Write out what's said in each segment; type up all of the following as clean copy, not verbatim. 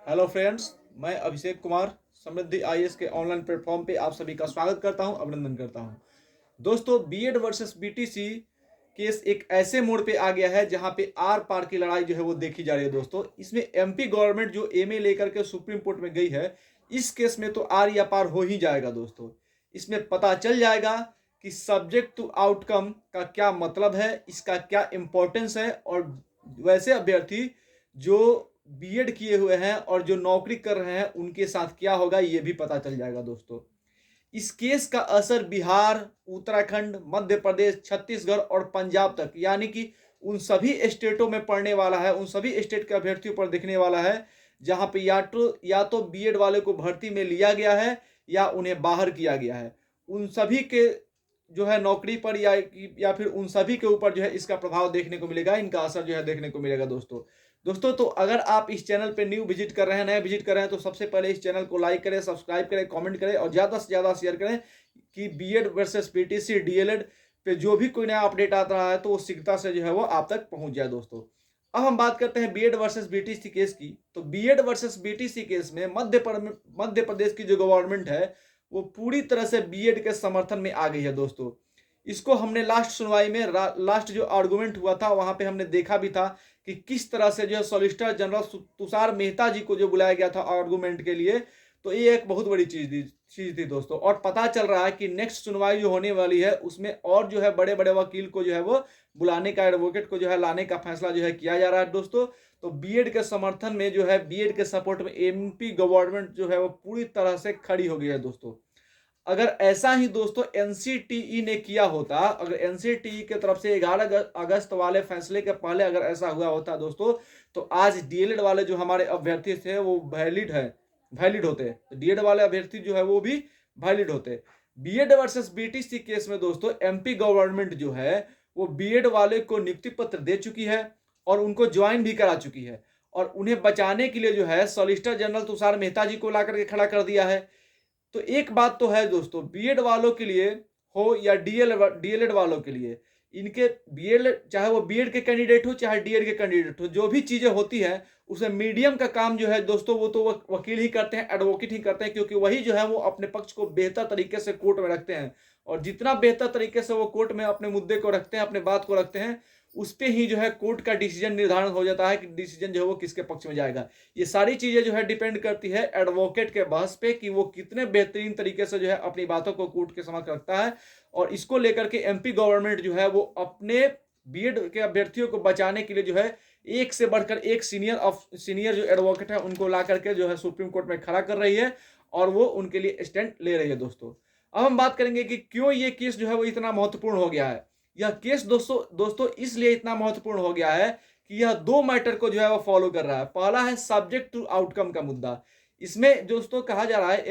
Hello friends, मैं अभिषेक कुमार समृद्धि IAS के online platform पे आप सभी का स्वागत करता हूं, अभिनंदन करता हूं। दोस्तों, बीएड वर्सेस बीटीसी केस एक ऐसे मोड़ पे आ गया है जहां पे आर पार की लड़ाई जो है वो देखी जा रही है। दोस्तों, इसमें एमपी गवर्नमेंट जो एमए लेकर के सुप्रीम कोर्ट में गई है, इस केस में तो आर या पार हो ही जाएगा। दोस्तों, इसमें पता चल जाएगा कि सब्जेक्ट टू आउटकम का क्या मतलब है, इसका क्या इंपॉर्टेंस है, और वैसे अभ्यर्थी जो बीएड किए हुए हैं और जो नौकरी कर रहे हैं उनके साथ क्या होगा, ये भी पता चल जाएगा। दोस्तों, इस केस का असर बिहार, उत्तराखंड, मध्य प्रदेश, छत्तीसगढ़ और पंजाब तक, यानी कि उन सभी स्टेटों में पड़ने वाला है, उन सभी स्टेट के अभ्यर्थियों पर दिखने वाला है जहां पे या तो बीएड वाले को भर्ती में लिया गया है या उन्हें बाहर किया गया है। उन सभी के जो है नौकरी पर या फिर उन सभी के ऊपर जो है इसका प्रभाव देखने को मिलेगा, इनका असर जो है देखने को मिलेगा। दोस्तों तो अगर आप इस चैनल पे न्यू विजिट कर रहे हैं, नए विजिट कर रहे हैं, तो सबसे पहले इस चैनल को लाइक करें, सब्सक्राइब करें, कमेंट करें और ज़्यादा से ज़्यादा शेयर करें कि बीएड वर्सेस पीटीसी डीएलएड पे जो भी कोई नया अपडेट आता रहा है तो वो शीघ्रता से जो है वो आप तक पहुंच जाए। दोस्तों, अब हम बात करते हैं बीएड वर्सेस बीटीसी केस की। तो बीएड वर्सेस बीटीसी केस में मध्य प्रदेश की जो गवर्नमेंट है वो पूरी तरह से बीएड के समर्थन में आ गई है। दोस्तों, इसको हमने लास्ट सुनवाई में लास्ट जो आर्गुमेंट हुआ था वहां पे हमने देखा भी था कि किस तरह से जो है सॉलिसिटर जनरल तुषार मेहता जी को जो बुलाया गया था आर्गुमेंट के लिए। तो ये एक बहुत बड़ी चीज थी दोस्तों, और पता चल रहा है कि नेक्स्ट सुनवाई जो होने वाली है उसमें और जो है बड़े बड़े वकील को जो है वो बुलाने का, एडवोकेट को जो है लाने का फैसला जो है किया जा रहा है। दोस्तों, तो बीएड के समर्थन में जो है, बीएड के सपोर्ट में एमपी गवर्नमेंट जो है वो पूरी तरह से खड़ी हो गई है। दोस्तों, अगर ऐसा ही दोस्तों एनसीटीई ने किया होता, अगर एनसीटीई की तरफ से 11 अगस्त वाले फैसले के पहले अगर ऐसा हुआ होता दोस्तों, तो आज डीएलएड वाले जो हमारे अभ्यर्थी थे वो वैलिड होते। तो डीएड वाले अभ्यर्थी जो है वो भी वैलिड होते। बीएड वर्सेस बीटीसी केस में दोस्तों एमपी गवर्नमेंट जो है वो बीएड वाले को नियुक्ति पत्र दे चुकी है और उनको ज्वाइन भी करा चुकी है, और उन्हें बचाने के लिए जो है सॉलिसिटर जनरल तुषार मेहता जी को ला करके खड़ा कर दिया है। तो एक बात तो है दोस्तों, बीएड वालों के लिए हो या डीएलएड वालों के लिए, इनके बीएड, चाहे वो बीएड के कैंडिडेट हो चाहे डीएड के कैंडिडेट हो, जो भी चीजें होती है उसमें मीडियम का काम जो है दोस्तों वो तो वकील ही करते हैं, एडवोकेट ही करते हैं, क्योंकि वही जो है वो अपने पक्ष को बेहतर तरीके से कोर्ट में रखते हैं। और जितना बेहतर तरीके से वो कोर्ट में अपने मुद्दे को रखते हैं, अपने बात को रखते हैं, उस पे ही जो है कोर्ट का डिसीजन निर्धारण हो जाता है कि डिसीजन जो है वो किसके पक्ष में जाएगा। ये सारी चीजें जो है डिपेंड करती है एडवोकेट के बहस पे कि वो कितने बेहतरीन तरीके से जो है अपनी बातों को कोर्ट के समक्ष रखता है। और इसको लेकर के एमपी गवर्नमेंट जो है वो अपने बीएड के अभ्यर्थियों को बचाने के लिए जो है एक से बढ़कर एक सीनियर जो एडवोकेट है उनको ला करके जो है सुप्रीम कोर्ट में खड़ा कर रही है और वो उनके लिए स्टैंड ले रही है। दोस्तों, अब हम बात करेंगे कि क्यों ये केस जो है वो इतना महत्वपूर्ण हो गया है। यह केस दोस्तों इसलिए इतना महत्वपूर्ण हो गया है कि यह दो मैटर को जो है वो फॉलो कर रहा है। पहला है सब्जेक्ट टू आउटकम का मुद्दा। इसमें दोस्तों कहा जा रहा है,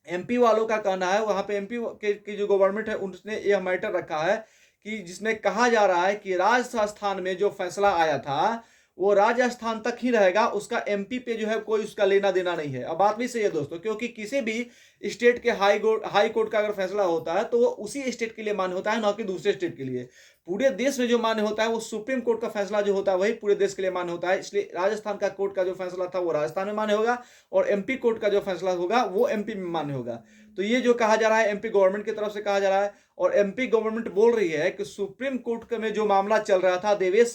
एमपी वालों का कहना है, वहां पे एमपी की जो गवर्नमेंट है उसने यह मैटर रखा है कि जिसमें कहा जा रहा है कि राजस्थान में जो फैसला आया था वो राजस्थान तक ही रहेगा, उसका एमपी पे जो है कोई उसका लेना देना नहीं है। अब बात भी सही है दोस्तों, क्योंकि किसी भी स्टेट के हाई कोर्ट का अगर फैसला होता है तो वो उसी स्टेट के लिए मान्य होता है, ना कि दूसरे स्टेट के लिए। पूरे देश में जो मान्य होता है वो सुप्रीम कोर्ट का फैसला जो होता है वही पूरे देश के लिए मान्य होता है। इसलिए राजस्थान का कोर्ट का जो फैसला था वो राजस्थान में मान्य होगा और एमपी कोर्ट का जो फैसला होगा वो एमपी में मान्य होगा। तो ये जो कहा जा रहा है एमपी गवर्नमेंट की तरफ से कहा जा रहा है, और एमपी गवर्नमेंट बोल रही है कि सुप्रीम कोर्ट में जो मामला चल रहा था देवेश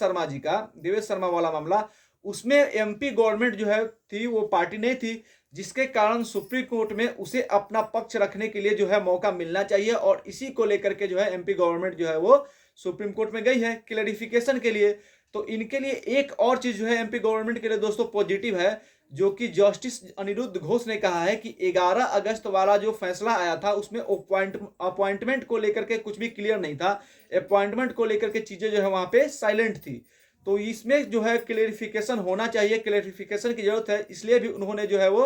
शर्मा वाला मामला, उसमें एमपी गवर्नमेंट जो है थी वो पार्टी नहीं थी, जिसके कारण सुप्रीम कोर्ट में उसे अपना पक्ष रखने के लिए जो है मौका मिलना चाहिए। और इसी को लेकर के जो है एमपी गवर्नमेंट जो है वो सुप्रीम कोर्ट में गई है क्लैरिफिकेशन के लिए। तो इनके लिए एक और चीज जो है एमपी गवर्नमेंट के लिए दोस्तों पॉजिटिव है, जो कि जस्टिस अनिरुद्ध घोष ने कहा है कि 11 अगस्त वाला जो फैसला आया था उसमें अपॉइंटमेंट को लेकर के कुछ भी क्लियर नहीं था। अपॉइंटमेंट को लेकर के चीजें जो है वहां पे साइलेंट थी। तो इसमें जो है क्लेरिफिकेशन होना चाहिए, क्लेरिफिकेशन की जरूरत है। इसलिए भी उन्होंने जो है वो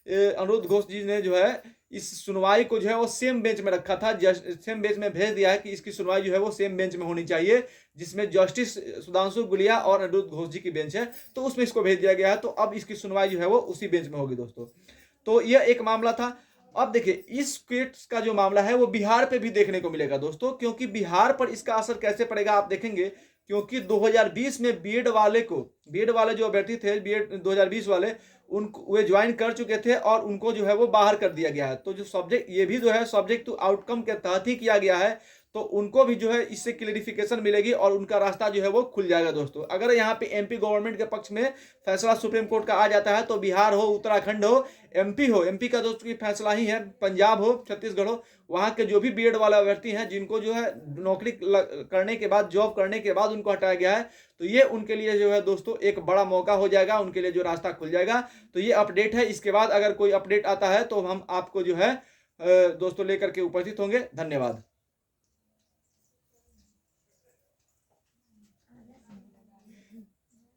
अनिरुद्ध घोष जी ने जो है इस सुनवाई को जो है वो सेम बेंच में रखा था, सेम बेंच में भेज दिया है कि इसकी सुनवाई जो है वो सेम बेंच में होनी चाहिए, जिसमें जस्टिस सुधांशु गुलिया और अनिरुद्ध घोष जी की बेंच है, तो उसमें इसको भेज दिया गया है। तो अब इसकी सुनवाई जो है वो उसी बेंच में होगी दोस्तों। तो यह एक मामला था। अब देखिए इस केस का जो मामला है वो बिहार पे भी देखने को मिलेगा दोस्तों, क्योंकि बिहार पर इसका असर कैसे पड़ेगा आप देखेंगे। क्योंकि 2020 में बीएड वाले जो अभ्यर्थी थे बीएड 2020 वाले, उनको वे ज्वाइन कर चुके थे और उनको जो है वो बाहर कर दिया गया है। तो जो सब्जेक्ट, ये भी जो है सब्जेक्ट टू आउटकम के तहत ही किया गया है, तो उनको भी जो है इससे क्लेरिफिकेशन मिलेगी और उनका रास्ता जो है वो खुल जाएगा दोस्तों। अगर यहाँ पे एमपी गवर्नमेंट के पक्ष में फैसला सुप्रीम कोर्ट का आ जाता है, तो बिहार हो, उत्तराखंड हो, एमपी का दोस्तों की फैसला ही है, पंजाब हो, छत्तीसगढ़ हो, वहाँ के जो भी बीएड वाला व्यक्ति हैं जिनको जो है नौकरी करने के बाद, जॉब करने के बाद उनको हटाया गया है, तो ये उनके लिए जो है दोस्तों एक बड़ा मौका हो जाएगा, उनके लिए जो रास्ता खुल जाएगा। तो ये अपडेट है। इसके बाद अगर कोई अपडेट आता है तो हम आपको जो है दोस्तों लेकर के उपस्थित होंगे। धन्यवाद।